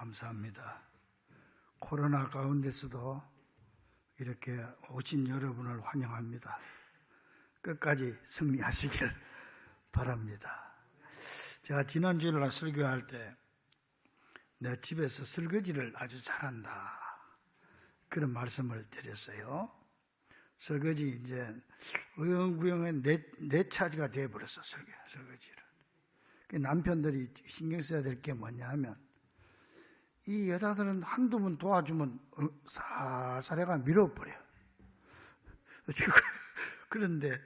감사합니다. 코로나 가운데서도 이렇게 오신 여러분을 환영합니다. 끝까지 승리하시길 바랍니다. 제가 지난주에 설교할 때 내 집에서 설거지를 아주 잘한다 그런 말씀을 드렸어요. 설거지 이제 의형구형에 내 차지가 되어버렸어. 설거지를. 남편들이 신경 써야 될 게 뭐냐 하면 이 여자들은 한두 번 도와주면 살살해가 밀어버려. 그런데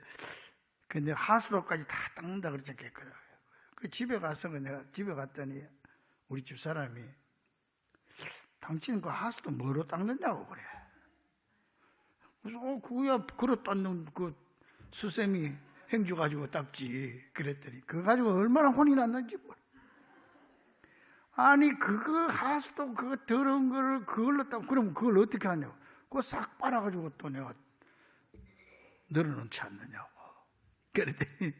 근데 하수도까지 다 닦는다 그랬지. 그 집에 가서 내가 집에 갔더니 우리 집 사람이 당신 그 하수도 뭐로 닦느냐고 그래. 그래서 그거야 그릇 닦는 그 수세미 행주 가지고 닦지 그랬더니 그거 가지고 얼마나 혼이 났는지 몰라. 아니 그거 하수도 그거 더러운 거를 그걸로 닦고 그러면 그걸 어떻게 하냐고. 그거 싹 빨아가지고 또 내가 늘어놓지 않느냐고. 그랬더니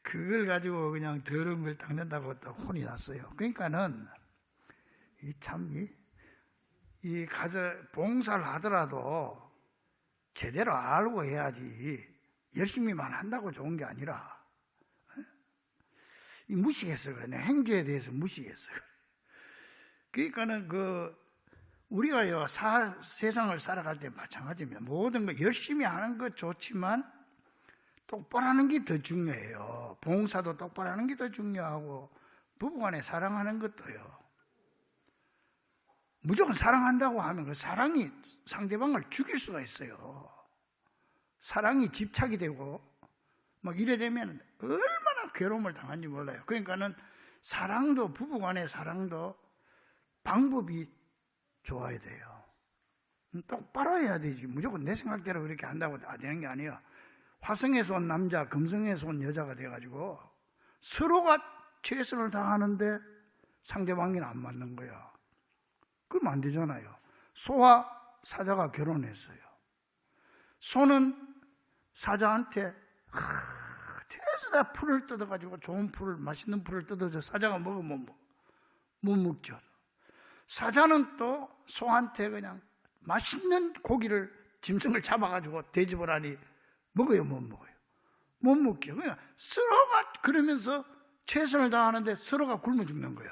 그걸 가지고 그냥 더러운 걸 닦는다고 또 혼이 났어요. 그러니까는 이 가정 봉사를 하더라도 제대로 알고 해야지 열심히만 한다고 좋은 게 아니라 이 무식해서 그래. 행주에 대해서 무식해서 그래. 그러니까는 우리가요 세상을 살아갈 때 마찬가지입니다. 모든 거 열심히 하는 것 좋지만 똑바로 하는 게 더 중요해요. 봉사도 똑바로 하는 게 더 중요하고 부부간에 사랑하는 것도요. 무조건 사랑한다고 하면 그 사랑이 상대방을 죽일 수가 있어요. 사랑이 집착이 되고 막 이래 되면 얼마나 괴로움을 당한지 몰라요. 그러니까는 사랑도 부부간의 사랑도 방법이 좋아야 돼요. 똑바로 해야 되지. 무조건 내 생각대로 그렇게 한다고 다 되는 게 아니에요. 화성에서 온 남자, 금성에서 온 여자가 돼가지고 서로가 최선을 다하는데 상대방이 안 맞는 거야. 그러면 안 되잖아요. 소와 사자가 결혼했어요. 소는 사자한테 대수다 풀을 뜯어가지고 좋은 풀을 맛있는 풀을 뜯어줘. 사자가 먹으면 못 먹죠. 사자는 또 소한테 그냥 맛있는 고기를 짐승을 잡아가지고 돼지보라니 먹어요, 못 먹어요? 못 먹죠. 그냥 서로가 그러면서 최선을 다하는데 서로가 굶어 죽는 거예요.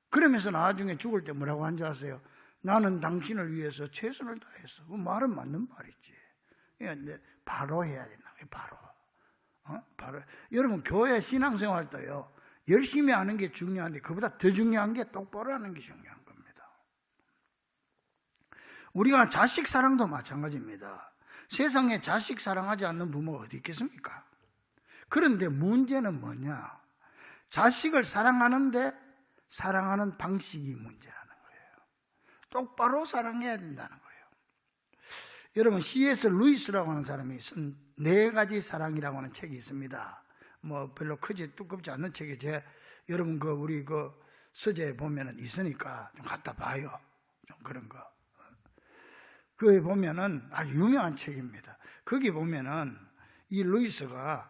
그러면서 나중에 죽을 때 뭐라고 한지 아세요? 나는 당신을 위해서 최선을 다했어. 그 말은 맞는 말이지. 그러니까 바로 해야 된다. 바로. 여러분 교회 신앙생활 때요 열심히 하는 게 중요한데 그보다 더 중요한 게 똑바로 하는 게 중요한 겁니다. 우리가 자식 사랑도 마찬가지입니다. 세상에 자식 사랑하지 않는 부모가 어디 있겠습니까? 그런데 문제는 뭐냐? 자식을 사랑하는데 사랑하는 방식이 문제라는 거예요. 똑바로 사랑해야 된다는 거예요. 여러분 C.S. 루이스라고 하는 사람이 쓴 4가지 사랑이라고 하는 책이 있습니다. 뭐 별로 크지 두껍지 않는 책이 여러분 우리 서재에 보면은 있으니까 좀 갖다 봐요. 좀 그런 거. 거기 보면은 아주 유명한 책입니다. 거기 보면은 이 루이스가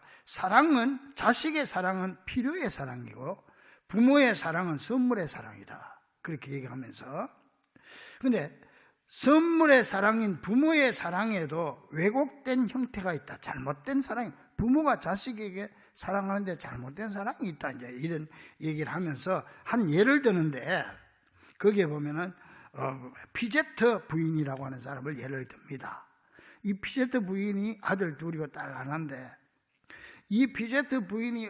자식의 사랑은 필요의 사랑이고 부모의 사랑은 선물의 사랑이다. 그렇게 얘기하면서 근데 선물의 사랑인 부모의 사랑에도 왜곡된 형태가 있다. 잘못된 사랑이 부모가 자식에게 사랑하는데 잘못된 사랑이 있다. 이제 이런 얘기를 하면서 한 예를 드는데 거기에 보면은 피제트 부인이라고 하는 사람을 예를 듭니다. 이 피제트 부인이 아들 둘이고 딸 하나인데 이 피제트 부인이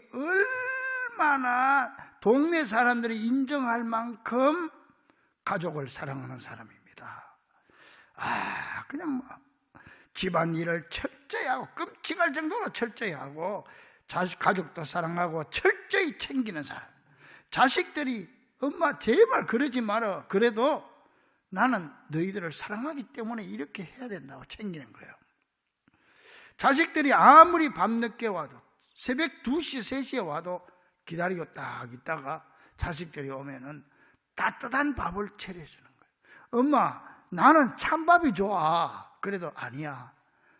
얼마나 동네 사람들이 인정할 만큼 가족을 사랑하는 사람입니다. 그냥 집안일을 철저히 하고 끔찍할 정도로 철저히 하고 가족도 사랑하고 철저히 챙기는 사람. 자식들이 엄마 제발 그러지 마라. 그래도 나는 너희들을 사랑하기 때문에 이렇게 해야 된다고 챙기는 거예요. 자식들이 아무리 밤늦게 와도 새벽 2시, 3시에 와도 기다리고 딱 있다가 자식들이 오면은 따뜻한 밥을 차려주는 거예요. 엄마 나는 찬밥이 좋아. 그래도 아니야.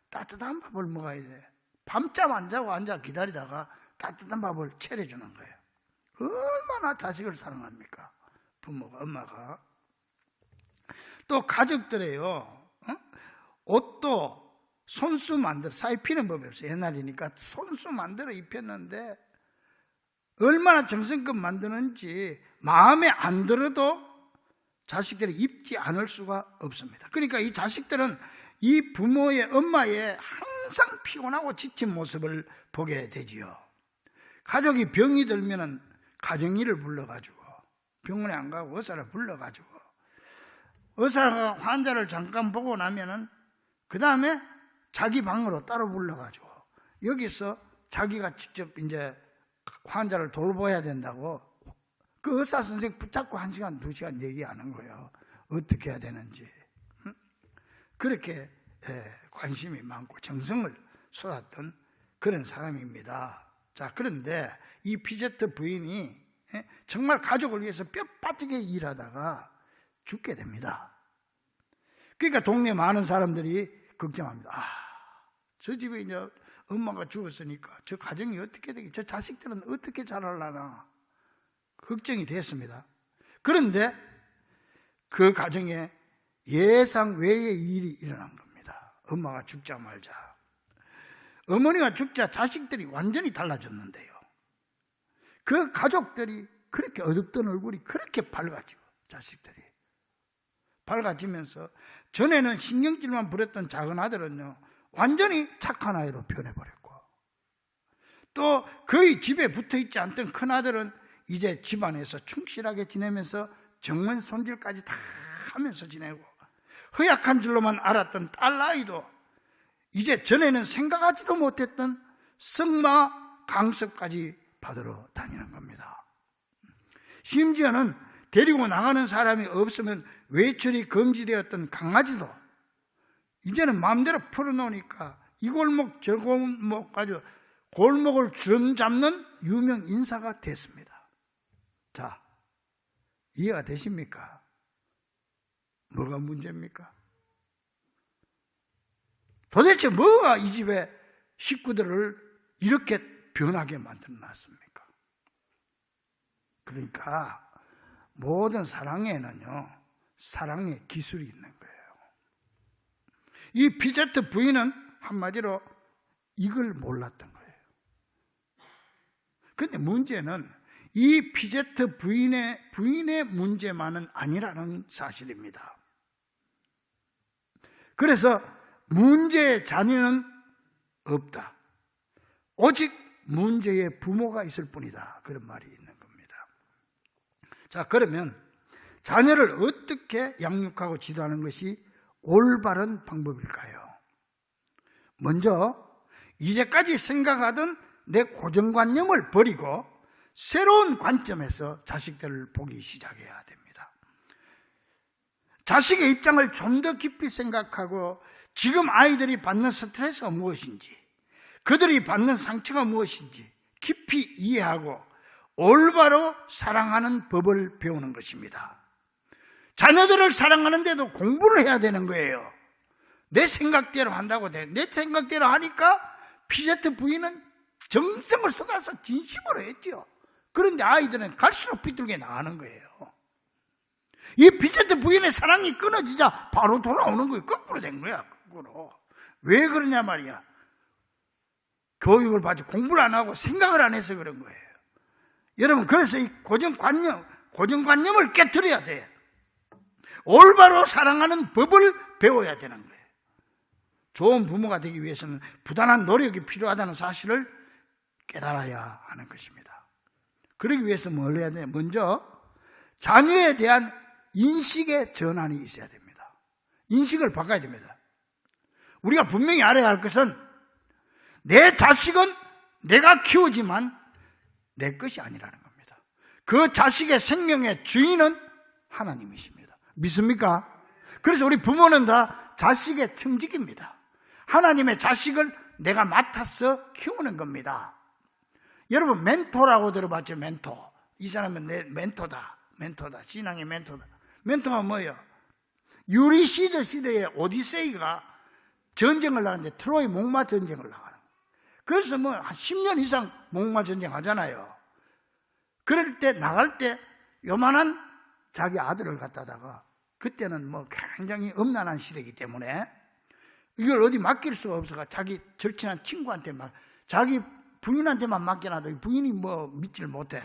따뜻한 밥을 먹어야 돼. 밤잠 안 자고 앉아 기다리다가 따뜻한 밥을 차려주는 거예요. 얼마나 자식을 사랑합니까? 부모가, 엄마가. 또 가족들에요. 옷도 손수 만들어, 사입히는 법이 없어요. 옛날이니까 손수 만들어 입혔는데 얼마나 정성껏 만드는지 마음에 안 들어도 자식들이 입지 않을 수가 없습니다. 그러니까 이 자식들은 이 부모의, 엄마의 항상 피곤하고 지친 모습을 보게 되지요. 가족이 병이 들면은 가정의를 불러가지고, 병원에 안 가고 의사를 불러가지고, 의사가 환자를 잠깐 보고 나면은 그 다음에 자기 방으로 따로 불러가지고 여기서 자기가 직접 이제 환자를 돌봐야 된다고 그 의사 선생 붙잡고 1시간, 2시간 얘기하는 거예요. 어떻게 해야 되는지. 그렇게 관심이 많고 정성을 쏟았던 그런 사람입니다. 자, 그런데 이 피제트 부인이 정말 가족을 위해서 뼈 빠지게 일하다가 죽게 됩니다. 그러니까 동네 많은 사람들이 걱정합니다. 저 집에 이제 엄마가 죽었으니까 저 가정이 어떻게 되겠지? 저 자식들은 어떻게 자랄라나? 걱정이 됐습니다. 그런데 그 가정에 예상 외의 일이 일어난 겁니다. 엄마가 죽자마자. 어머니가 죽자 자식들이 완전히 달라졌는데요. 그 가족들이 그렇게 어둡던 얼굴이 그렇게 밝아지고, 자식들이 밝아지면서 전에는 신경질만 부렸던 작은 아들은요, 완전히 착한 아이로 변해버렸고, 또 거의 집에 붙어있지 않던 큰 아들은 이제 집안에서 충실하게 지내면서 정면 손질까지 다 하면서 지내고, 허약한 줄로만 알았던 딸아이도 이제 전에는 생각하지도 못했던 승마 강습까지 받으러 다니는 겁니다. 심지어는 데리고 나가는 사람이 없으면 외출이 금지되었던 강아지도 이제는 마음대로 풀어놓으니까 이 골목 저 골목 가지고 골목을 주름 잡는 유명 인사가 됐습니다. 자, 이해가 되십니까? 뭐가 문제입니까? 도대체 뭐가 이 집의 식구들을 이렇게 변하게 만들어놨습니까? 그러니까 모든 사랑에는요, 사랑의 기술이 있는 거예요. 이 피제트 부인은 한마디로 이걸 몰랐던 거예요. 그런데 문제는 이 피제트 부인의 문제만은 아니라는 사실입니다. 그래서 문제의 자녀는 없다. 오직 문제의 부모가 있을 뿐이다. 그런 말이 있는 겁니다. 자, 그러면 자녀를 어떻게 양육하고 지도하는 것이 올바른 방법일까요? 먼저 이제까지 생각하던 내 고정관념을 버리고 새로운 관점에서 자식들을 보기 시작해야 됩니다. 자식의 입장을 좀 더 깊이 생각하고 지금 아이들이 받는 스트레스가 무엇인지, 그들이 받는 상처가 무엇인지 깊이 이해하고 올바로 사랑하는 법을 배우는 것입니다. 자녀들을 사랑하는데도 공부를 해야 되는 거예요. 내 생각대로 한다고 돼. 내 생각대로 하니까 피제트 부인은 정성을 쏟아서 진심으로 했죠. 그런데 아이들은 갈수록 비뚤게 나가는 거예요. 이 피제트 부인의 사랑이 끊어지자 바로 돌아오는 거예요. 거꾸로 된 거야. 거꾸로. 왜 그러냐 말이야. 교육을 받지 공부를 안 하고 생각을 안 해서 그런 거예요. 여러분, 그래서 이 고정관념을 깨트려야 돼. 올바로 사랑하는 법을 배워야 되는 거예요. 좋은 부모가 되기 위해서는 부단한 노력이 필요하다는 사실을 깨달아야 하는 것입니다. 그러기 위해서 뭘 해야 되냐? 먼저 자녀에 대한 인식의 전환이 있어야 됩니다. 인식을 바꿔야 됩니다. 우리가 분명히 알아야 할 것은 내 자식은 내가 키우지만 내 것이 아니라는 겁니다. 그 자식의 생명의 주인은 하나님이십니다. 믿습니까? 그래서 우리 부모는 다 자식의 청직입니다. 하나님의 자식을 내가 맡아서 키우는 겁니다. 여러분, 멘토라고 들어봤죠? 멘토. 이 사람은 내 멘토다. 멘토다. 신앙의 멘토다. 멘토가 뭐예요? 유리시드 시대의 오디세이가 전쟁을 나가는데 트로이 목마 전쟁을 나가는 거예요. 그래서 뭐 한 10년 이상 목마 전쟁 하잖아요. 그럴 때 나갈 때 요만한 자기 아들을 갖다다가, 그때는 뭐 굉장히 엄난한 시대이기 때문에 이걸 어디 맡길 수가 없어가 자기 절친한 친구한테 자기 부인한테만 맡겨놔도 부인이 뭐 믿질 못해.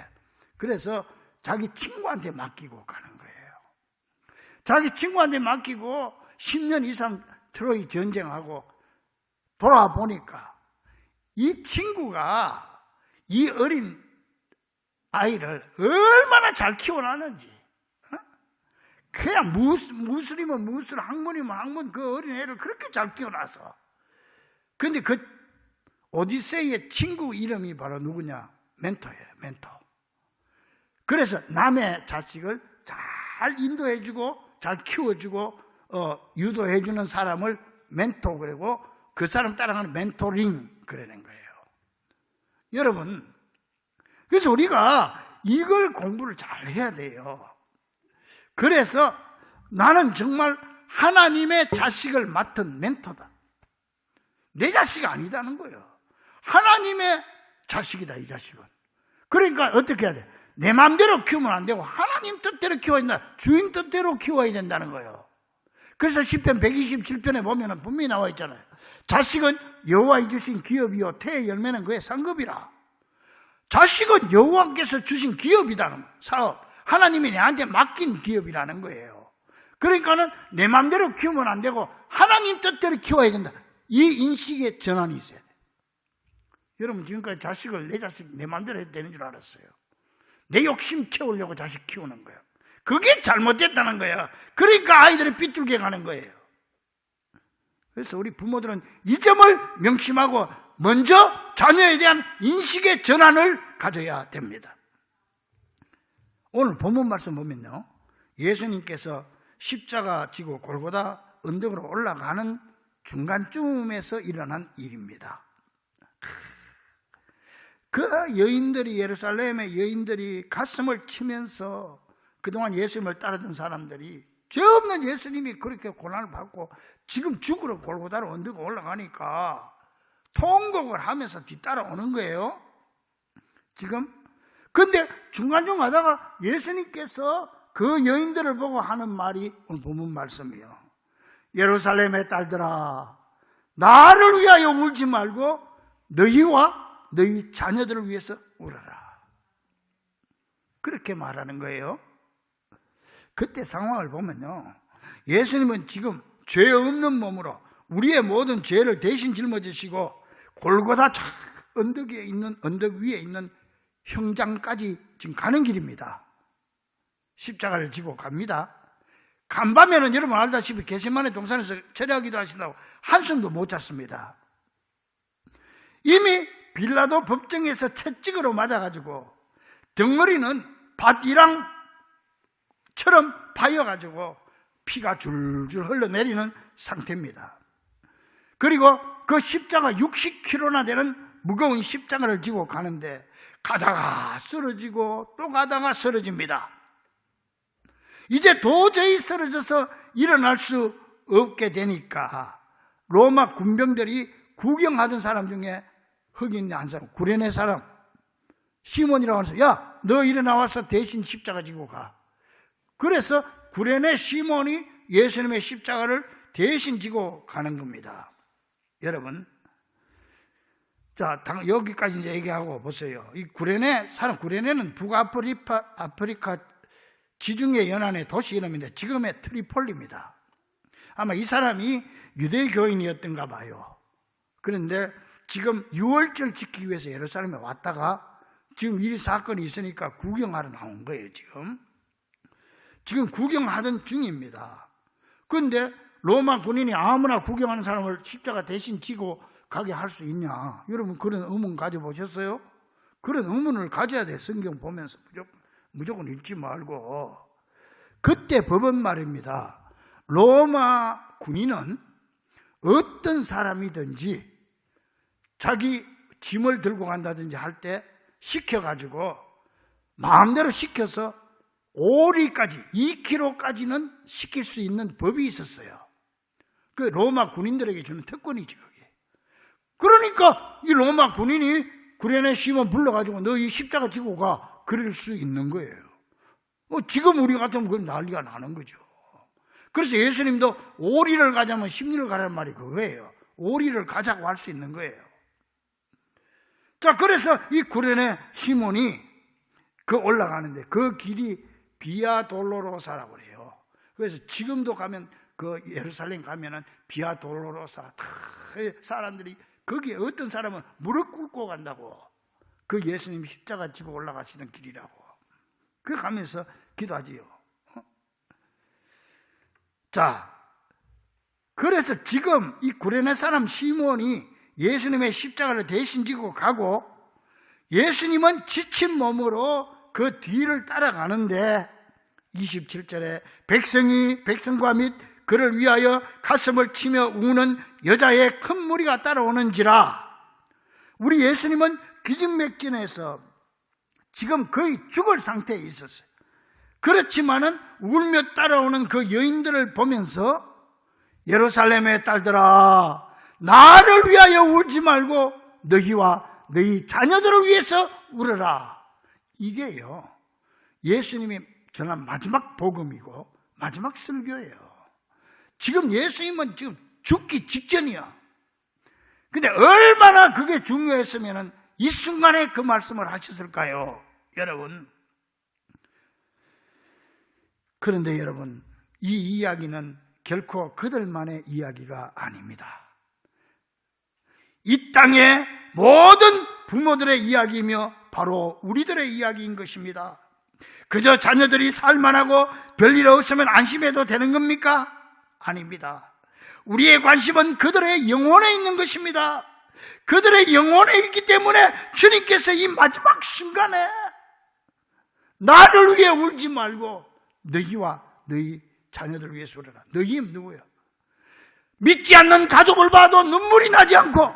그래서 자기 친구한테 맡기고 가는 거예요. 자기 친구한테 맡기고 10년 이상 트로이 전쟁하고 돌아와 보니까 이 친구가 이 어린 아이를 얼마나 잘 키워놨는지, 그냥 무슬이면 무슬, 학문이면 학문, 그 어린 애를 그렇게 잘 키워놔서. 근데 그 오디세이의 친구 이름이 바로 누구냐? 멘토예요, 멘토. 그래서 남의 자식을 잘 인도해주고 잘 키워주고 유도해주는 사람을 멘토 그러고, 그 사람 따라가는 멘토링 그러는 거예요. 여러분, 그래서 우리가 이걸 공부를 잘 해야 돼요. 그래서 나는 정말 하나님의 자식을 맡은 멘토다. 내 자식이 아니다는 거예요. 하나님의 자식이다, 이 자식은. 그러니까 어떻게 해야 돼? 내 마음대로 키우면 안 되고 하나님 뜻대로 키워야 된다. 주인 뜻대로 키워야 된다는 거예요. 그래서 시편 127편에 보면 분명히 나와 있잖아요. 자식은 여호와의 주신 기업이요 태의 열매는 그의 상급이라. 자식은 여호와께서 주신 기업이라는 사업, 하나님이 내한테 맡긴 기업이라는 거예요. 그러니까는 내 마음대로 키우면 안 되고 하나님 뜻대로 키워야 된다. 이 인식의 전환이 있어야 돼. 여러분, 지금까지 자식을 내 자식 내 마음대로 해도 되는 줄 알았어요. 내 욕심 채우려고 자식 키우는 거예요. 그게 잘못됐다는 거예요. 그러니까 아이들이 삐뚤게 가는 거예요. 그래서 우리 부모들은 이 점을 명심하고 먼저 자녀에 대한 인식의 전환을 가져야 됩니다. 오늘 본문 말씀 보면요, 예수님께서 십자가 지고 골고다 언덕으로 올라가는 중간쯤에서 일어난 일입니다. 그 여인들이, 예루살렘의 여인들이 가슴을 치면서 그동안 예수님을 따르던 사람들이, 죄 없는 예수님이 그렇게 고난을 받고 지금 죽으러 골고다로 언덕에 올라가니까 통곡을 하면서 뒤따라오는 거예요. 지금. 근데 중간중 가다가 예수님께서 그 여인들을 보고 하는 말이 오늘 본문 말씀이에요. 예루살렘의 딸들아, 나를 위하여 울지 말고 너희와 너희 자녀들을 위해서 울어라. 그렇게 말하는 거예요. 그때 상황을 보면요, 예수님은 지금 죄 없는 몸으로 우리의 모든 죄를 대신 짊어지시고 골고다 언덕 위에 있는 형장까지 지금 가는 길입니다. 십자가를 지고 갑니다. 간밤에는 여러분 알다시피 겟세마네 동산에서 철야기도 하신다고 한숨도 못 잤습니다. 이미 빌라도 법정에서 채찍으로 맞아가지고 덩어리는 밭이랑처럼 파여가지고 피가 줄줄 흘러내리는 상태입니다. 그리고 그 십자가 60kg나 되는 무거운 십자가를 지고 가는데 가다가 쓰러지고 또 가다가 쓰러집니다. 이제 도저히 쓰러져서 일어날 수 없게 되니까 로마 군병들이 구경하던 사람 중에 흑인 한 사람, 구레네 사람 시몬이라고 해서, 야, 너 일어나와서 대신 십자가 지고 가. 그래서 구레네 시몬이 예수님의 십자가를 대신 지고 가는 겁니다. 여러분, 자, 여기까지 이제 얘기하고 보세요. 이 구레네 사람, 구레네는 북아프리카 지중해 연안의 도시 이름인데 지금의 트리폴리입니다. 아마 이 사람이 유대교인이었던가 봐요. 그런데 지금 유월절 지키기 위해서 예루살렘에 왔다가 지금 이 사건이 있으니까 구경하러 나온 거예요. 지금 구경하던 중입니다. 그런데 로마 군인이 아무나 구경하는 사람을 십자가 대신 지고 가게 할 수 있냐? 여러분, 그런 의문 가져보셨어요? 그런 의문을 가져야 돼. 성경 보면서 무조건 읽지 말고. 그때 법은 말입니다. 로마 군인은 어떤 사람이든지 자기 짐을 들고 간다든지 할 때 시켜가지고 마음대로 시켜서 오리까지 2kg까지는 시킬 수 있는 법이 있었어요. 그 로마 군인들에게 주는 특권이죠. 그게. 그러니까 이 로마 군인이 구레네 시몬 불러가지고 너 이 십자가 지고 가, 그럴 수 있는 거예요. 지금 우리 같으면 그건 난리가 나는 거죠. 그래서 예수님도 오리를 가자면 십리를 가라는 말이 그거예요. 오리를 가자고 할 수 있는 거예요. 자, 그래서 이 구레네 시몬이 그 올라가는데 그 길이 비아 돌로로사라고 그래요. 그래서 지금도 가면 그 예루살렘 가면은 비아 돌로로사 사람들이 거기에 어떤 사람은 무릎 꿇고 간다고. 그 예수님 십자가 지고 올라가시던 길이라고. 그 가면서 기도하지요. 자, 그래서 지금 이 구레네 사람 시몬이 예수님의 십자가를 대신 지고 가고 예수님은 지친 몸으로 그 뒤를 따라가는데 27절에 백성과 및 그를 위하여 가슴을 치며 우는 여자의 큰 무리가 따라오는지라. 우리 예수님은 기진맥진해서 지금 거의 죽을 상태에 있었어요. 그렇지만은 울며 따라오는 그 여인들을 보면서 예루살렘의 딸들아, 나를 위하여 울지 말고 너희와 너희 자녀들을 위해서 울어라. 이게요, 예수님이 전한 마지막 복음이고 마지막 설교예요. 지금 예수님은 지금 죽기 직전이야. 근데 얼마나 그게 중요했으면 이 순간에 그 말씀을 하셨을까요, 여러분? 그런데 여러분, 이 이야기는 결코 그들만의 이야기가 아닙니다. 이 땅의 모든 부모들의 이야기이며 바로 우리들의 이야기인 것입니다. 그저 자녀들이 살만하고 별일 없으면 안심해도 되는 겁니까? 아닙니다. 우리의 관심은 그들의 영혼에 있는 것입니다. 그들의 영혼에 있기 때문에 주님께서 이 마지막 순간에 나를 위해 울지 말고 너희와 너희 자녀들을 위해서 울어라. 너희 누구야? 믿지 않는 가족을 봐도 눈물이 나지 않고,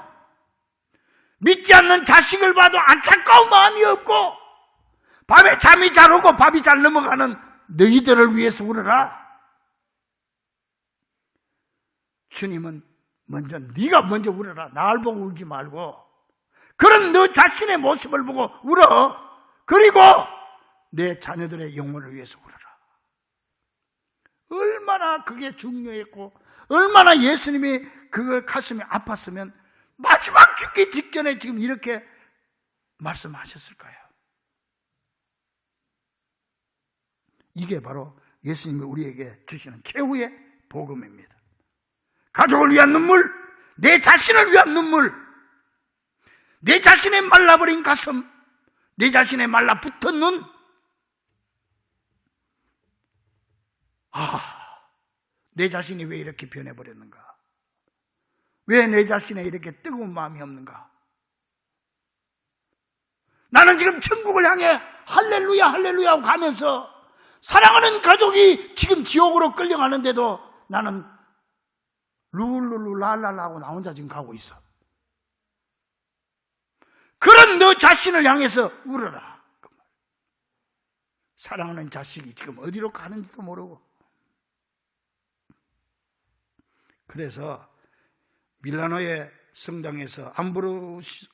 믿지 않는 자식을 봐도 안타까운 마음이 없고, 밤에 잠이 잘 오고 밥이 잘 넘어가는 너희들을 위해서 울어라. 주님은 네가 먼저 울어라. 나를 보고 울지 말고 그런 너 자신의 모습을 보고 울어. 그리고 내 자녀들의 영혼을 위해서 울어라. 얼마나 그게 중요했고 얼마나 예수님이 그걸 가슴이 아팠으면 마지막 죽기 직전에 지금 이렇게 말씀하셨을까요? 이게 바로 예수님이 우리에게 주시는 최후의 복음입니다. 가족을 위한 눈물, 내 자신을 위한 눈물, 내 자신의 말라버린 가슴, 내 자신의 말라붙은 눈. 내 자신이 왜 이렇게 변해버렸는가? 왜 내 자신에 이렇게 뜨거운 마음이 없는가? 나는 지금 천국을 향해 할렐루야 할렐루야 하고 가면서 사랑하는 가족이 지금 지옥으로 끌려가는데도 나는 룰루루 랄랄라 하고 나 혼자 지금 가고 있어. 그런 너 자신을 향해서 울어라. 사랑하는 자식이 지금 어디로 가는지도 모르고. 그래서 밀라노의 성당에서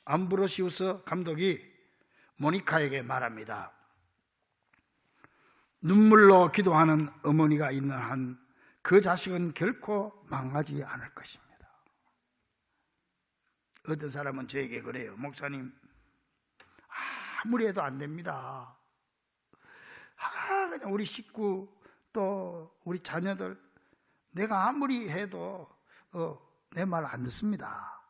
암브로시우스 감독이 모니카에게 말합니다. 눈물로 기도하는 어머니가 있는 한 그 자식은 결코 망하지 않을 것입니다. 어떤 사람은 저에게 그래요. 목사님, 아무리 해도 안 됩니다. 그냥 우리 식구 또 우리 자녀들 내가 아무리 해도 내 말 안 듣습니다.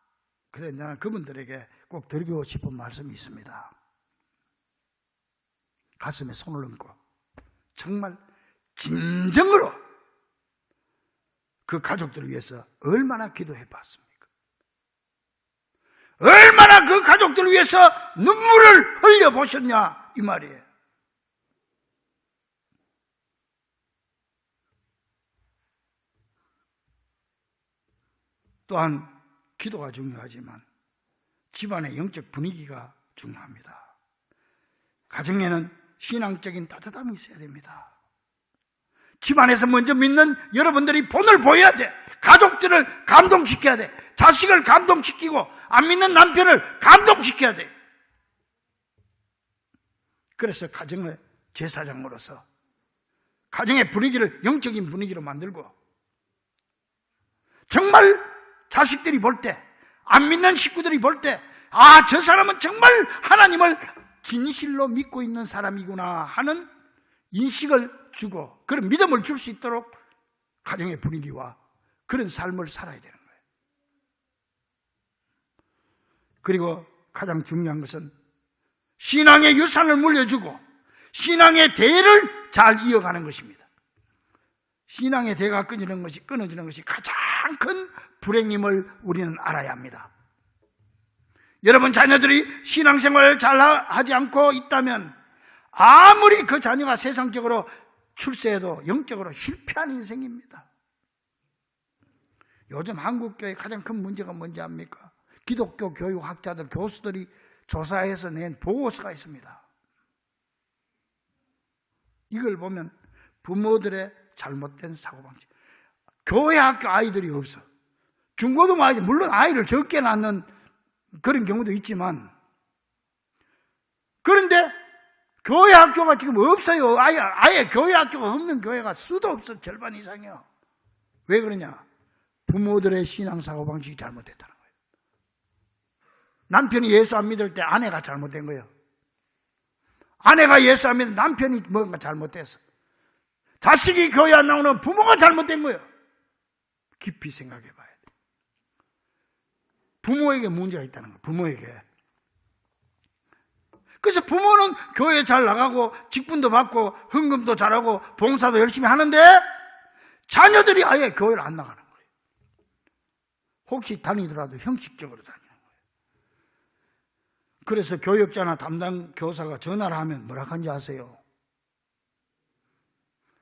그래, 나는 그분들에게 꼭 드리고 싶은 말씀이 있습니다. 가슴에 손을 얹고 정말 진정으로 그 가족들을 위해서 얼마나 기도해 봤습니까? 얼마나 그 가족들을 위해서 눈물을 흘려 보셨냐, 이 말이에요. 또한 기도가 중요하지만 집안의 영적 분위기가 중요합니다. 가정에는 신앙적인 따뜻함이 있어야 됩니다. 집안에서 먼저 믿는 여러분들이 본을 보여야 돼. 가족들을 감동시켜야 돼. 자식을 감동시키고 안 믿는 남편을 감동시켜야 돼. 그래서 가정의 제사장으로서 가정의 분위기를 영적인 분위기로 만들고, 정말 자식들이 볼 때, 안 믿는 식구들이 볼 때, 아, 저 사람은 정말 하나님을 진실로 믿고 있는 사람이구나 하는 인식을 주고, 그런 믿음을 줄 수 있도록 가정의 분위기와 그런 삶을 살아야 되는 거예요. 그리고 가장 중요한 것은 신앙의 유산을 물려주고 신앙의 대를 잘 이어가는 것입니다. 신앙의 대가 끊어지는 것이 가장 큰 불행임을 우리는 알아야 합니다. 여러분 자녀들이 신앙생활을 잘 하지 않고 있다면 아무리 그 자녀가 세상적으로 출세해도 영적으로 실패한 인생입니다. 요즘 한국교회의 가장 큰 문제가 뭔지 압니까? 기독교 교육학자들, 교수들이 조사해서 낸 보고서가 있습니다. 이걸 보면 부모들의 잘못된 사고방식, 교회 학교 아이들이 없어. 중고등 아이들, 물론 아이를 적게 낳는 그런 경우도 있지만, 그런데 교회 학교가 지금 없어요. 아예 교회 학교가 없는 교회가 수도 없어. 절반 이상이요. 왜 그러냐? 부모들의 신앙 사고방식이 잘못됐다는 거예요. 남편이 예수 안 믿을 때 아내가 잘못된 거예요. 아내가 예수 안 믿을 때 남편이 뭔가 잘못됐어. 자식이 교회 안 나오는 부모가 잘못된 거예요. 깊이 생각해 봐야 돼. 부모에게 문제가 있다는 거예요. 부모에게. 그래서 부모는 교회 잘 나가고 직분도 받고 헌금도 잘하고 봉사도 열심히 하는데 자녀들이 아예 교회를 안 나가는 거예요. 혹시 다니더라도 형식적으로 다니는 거예요. 그래서 교역자나 담당 교사가 전화를 하면 뭐라 하는지 아세요?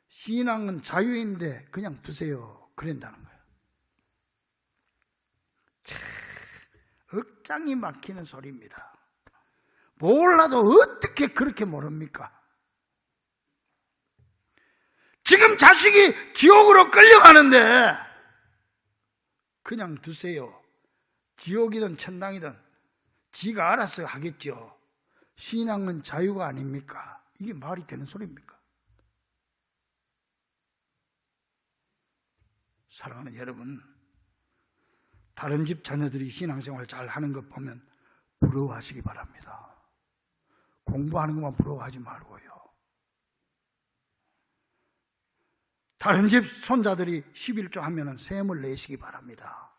신앙은 자유인데 그냥 두세요. 그런다는 거예요. 참 억장이 막히는 소리입니다. 몰라도 어떻게 그렇게 모릅니까? 지금 자식이 지옥으로 끌려가는데 그냥 두세요. 지옥이든 천당이든 지가 알아서 하겠죠. 신앙은 자유가 아닙니까? 이게 말이 되는 소리입니까? 사랑하는 여러분, 다른 집 자녀들이 신앙생활 잘 하는 것 보면 부러워하시기 바랍니다. 공부하는 것만 부러워하지 말고요. 다른 집 손자들이 11조 하면은 셈을 내시기 바랍니다.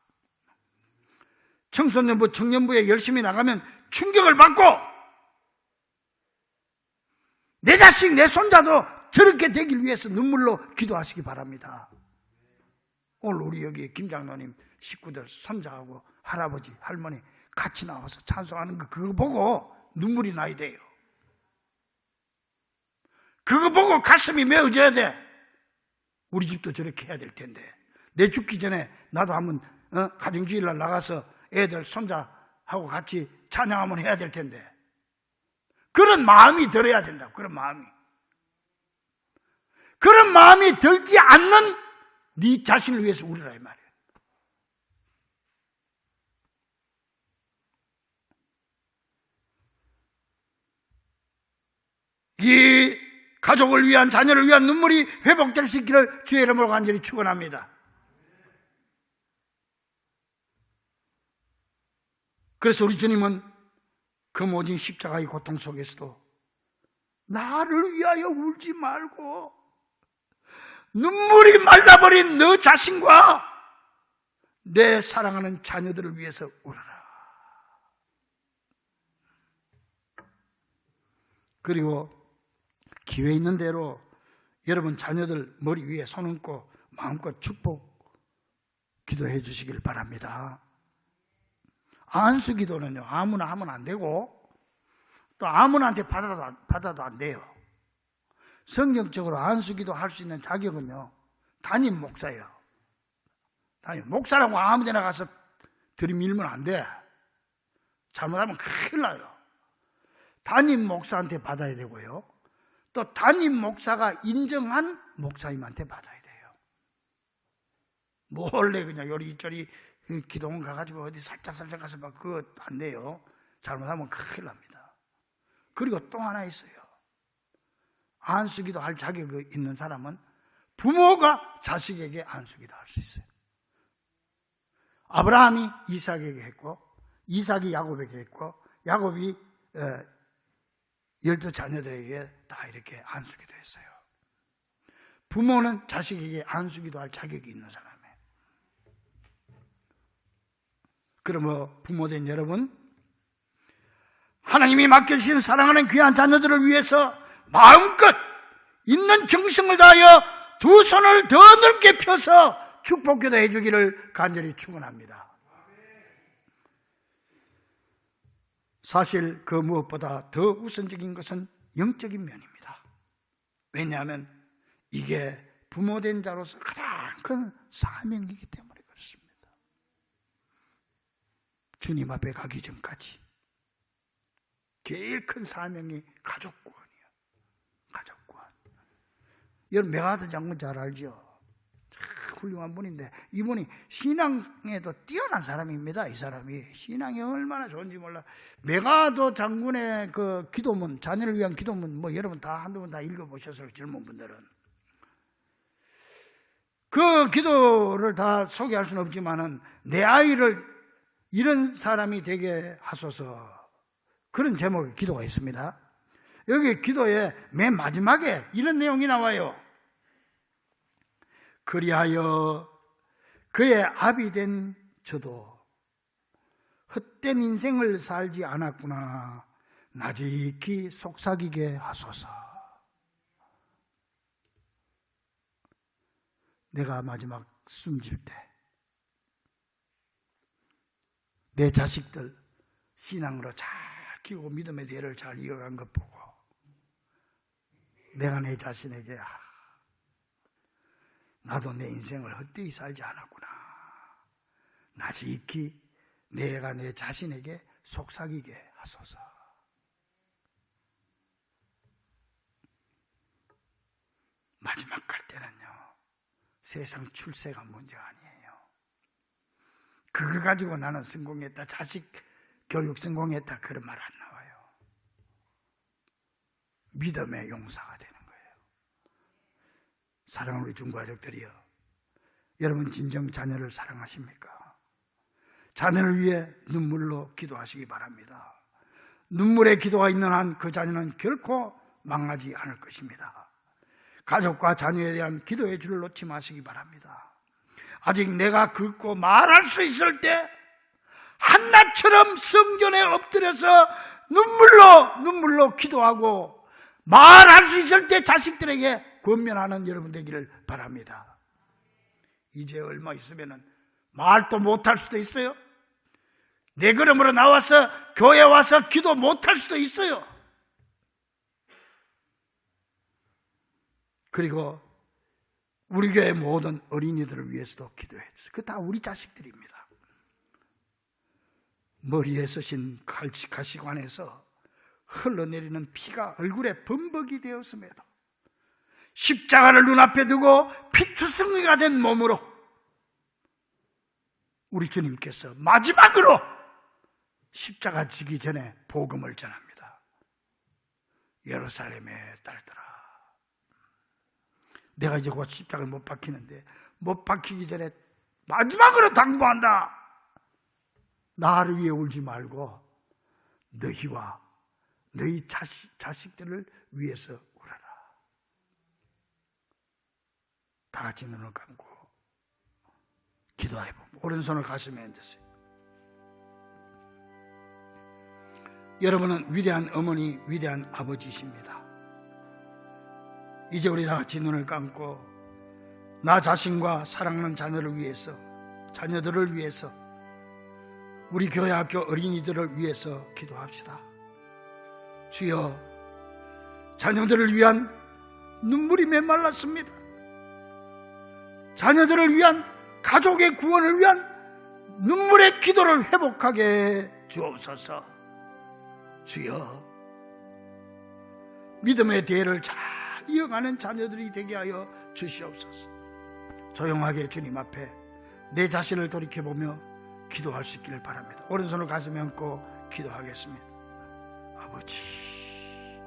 청소년부, 청년부에 열심히 나가면 충격을 받고 내 자식, 내 손자도 저렇게 되길 위해서 눈물로 기도하시기 바랍니다. 오늘 우리 여기 김 장로님 식구들, 손자하고 할아버지, 할머니 같이 나와서 찬송하는 거 그거 보고 눈물이 나야 돼요. 그거 보고 가슴이 메어져야 돼. 우리 집도 저렇게 해야 될 텐데. 내 죽기 전에 나도 한번 가정주일날 나가서 애들 손자하고 같이 찬양 한번 해야 될 텐데. 그런 마음이 들어야 된다. 그런 마음이. 그런 마음이 들지 않는 네 자신을 위해서 우리라 이 말이에요. 이 가족을 위한, 자녀를 위한 눈물이 회복될 수 있기를 주의 이름으로 간절히 축원합니다. 그래서 우리 주님은 그 모진 십자가의 고통 속에서도 나를 위하여 울지 말고 눈물이 말라버린 너 자신과 내 사랑하는 자녀들을 위해서 울어라. 그리고 기회 있는 대로 여러분 자녀들 머리 위에 손 얹고 마음껏 축복 기도해 주시길 바랍니다. 안수 기도는요, 아무나 하면 안 되고 또 아무나한테 받아도 안 돼요. 성경적으로 안수 기도 할 수 있는 자격은요, 담임 목사예요. 담임 목사라고 아무 데나 가서 들이밀면 안 돼. 잘못하면 큰일 나요. 담임 목사한테 받아야 되고요, 또 담임 목사가 인정한 목사님한테 받아야 돼요. 몰래 그냥 요리저리 기도원 가가지고 어디 살짝 가서 막 그거 안 돼요. 잘못하면 큰일 납니다. 그리고 또 하나 있어요. 안수기도 할 자격이 있는 사람은 부모가 자식에게 안수기도 할 수 있어요. 아브라함이 이삭에게 했고, 이삭이 야곱에게 했고, 야곱이 12자녀들에게 다 이렇게 안수기도 했어요. 부모는 자식에게 안수기도 할 자격이 있는 사람이에요. 그러므로 부모된 여러분, 하나님이 맡겨주신 사랑하는 귀한 자녀들을 위해서 마음껏 있는 정성을 다하여 두 손을 더 넓게 펴서 축복기도 해주기를 간절히 축원합니다. 사실 그 무엇보다 더 우선적인 것은 영적인 면입니다. 왜냐하면 이게 부모된 자로서 가장 큰 사명이기 때문에 그렇습니다. 주님 앞에 가기 전까지 제일 큰 사명이 가족 구원이에요. 가족 구원. 여러분 메가드 장군 잘 알죠? 참 훌륭한 분인데 이분이 신앙에도 뛰어난 사람입니다. 이 사람이 신앙이 얼마나 좋은지 몰라. 메가드 장군의 그 기도문, 자녀를 위한 기도문 뭐 여러분 다 한두 번 다 읽어보셨어요. 젊은 분들은. 그 기도를 다 소개할 수는 없지만은 내 아이를 이런 사람이 되게 하소서, 그런 제목의 기도가 있습니다. 여기 기도의 맨 마지막에 이런 내용이 나와요. 그리하여 그의 아비 된 저도 헛된 인생을 살지 않았구나 나직히 속삭이게 하소서. 내가 마지막 숨질 때 내 자식들 신앙으로 잘 키우고 믿음의 대를 잘 이어간 것 보고 내가 내 자신에게 나도 내 인생을 헛되이 살지 않았구나 나직히 내가 내 자신에게 속삭이게 하소서. 마지막 갈 때는요 세상 출세가 문제가 아니에요. 그거 가지고 나는 성공했다, 자식 교육 성공했다, 그런 말 안 나와요. 믿음의 용사가 되는 거예요. 사랑하는 우리 중고가족들이요, 여러분 진정 자녀를 사랑하십니까? 자녀를 위해 눈물로 기도하시기 바랍니다. 눈물의 기도가 있는 한 그 자녀는 결코 망하지 않을 것입니다. 가족과 자녀에 대한 기도의 줄을 놓지 마시기 바랍니다. 아직 내가 긋고 말할 수 있을 때 한나처럼 성전에 엎드려서 눈물로 기도하고 말할 수 있을 때 자식들에게 권면하는 여러분 되기를 바랍니다. 이제 얼마 있으면 말도 못할 수도 있어요. 내 걸음으로 나와서 교회 와서 기도 못할 수도 있어요. 그리고 우리 교회 모든 어린이들을 위해서도 기도해 주세요. 그거 다 우리 자식들입니다. 머리에 쓰신 가시관에서 흘러내리는 피가 얼굴에 범벅이 되었음에도 십자가를 눈앞에 두고 피투성이가 된 몸으로 우리 주님께서 마지막으로 십자가 지기 전에 복음을 전합니다. 예루살렘의 딸들아, 내가 이제 곧 십자가를 못 박히는데 못 박히기 전에 마지막으로 당부한다. 나를 위해 울지 말고 너희와 너희 자식들을 위해서 울어라. 다 같이 눈을 감고 기도해보면 오른손을 가슴에 얹으세요. 여러분은 위대한 어머니, 위대한 아버지십니다. 이제 우리 다 같이 눈을 감고 나 자신과 사랑하는 자녀를 위해서, 자녀들을 위해서, 우리 교회 학교 어린이들을 위해서 기도합시다. 주여, 자녀들을 위한 눈물이 메말랐습니다. 자녀들을 위한, 가족의 구원을 위한 눈물의 기도를 회복하게 주옵소서. 주여, 믿음의 대를 잘 이어가는 자녀들이 되게 하여 주시옵소서. 조용하게 주님 앞에 내 자신을 돌이켜보며 기도할 수 있기를 바랍니다. 오른손을 가슴에 얹고 기도하겠습니다. 아버지,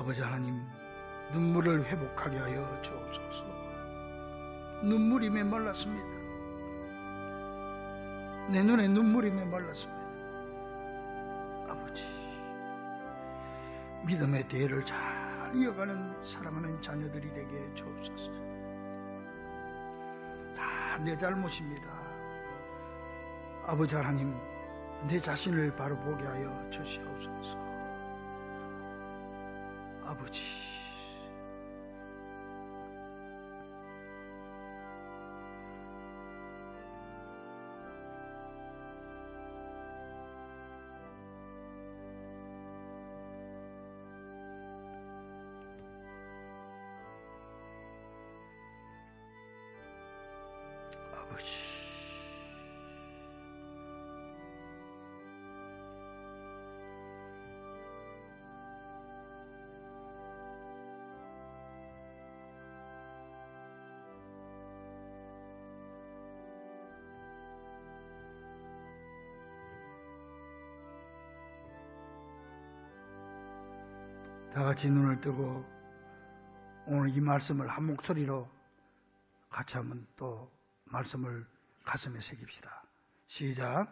아버지 하나님, 눈물을 회복하게 하여 주옵소서. 눈물이 메말랐습니다. 내 눈에 눈물이 메말랐습니다. 아버지, 믿음의 대를 잘 이어가는 사랑하는 자녀들이 되게 해 주옵소서. 다 내 잘못입니다. 아버지 하나님, 내 자신을 바로 보게 하여 주시옵소서. 아버지, 아버지, 다 같이 눈을 뜨고 오늘 이 말씀을 한 목소리로 같이 한번 또 말씀을 가슴에 새깁시다. 시작.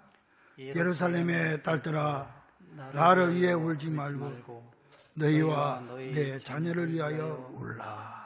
예루살렘의 딸들아, 나를 위해 울지 말고 너희와 내 자녀를 위하여 울라.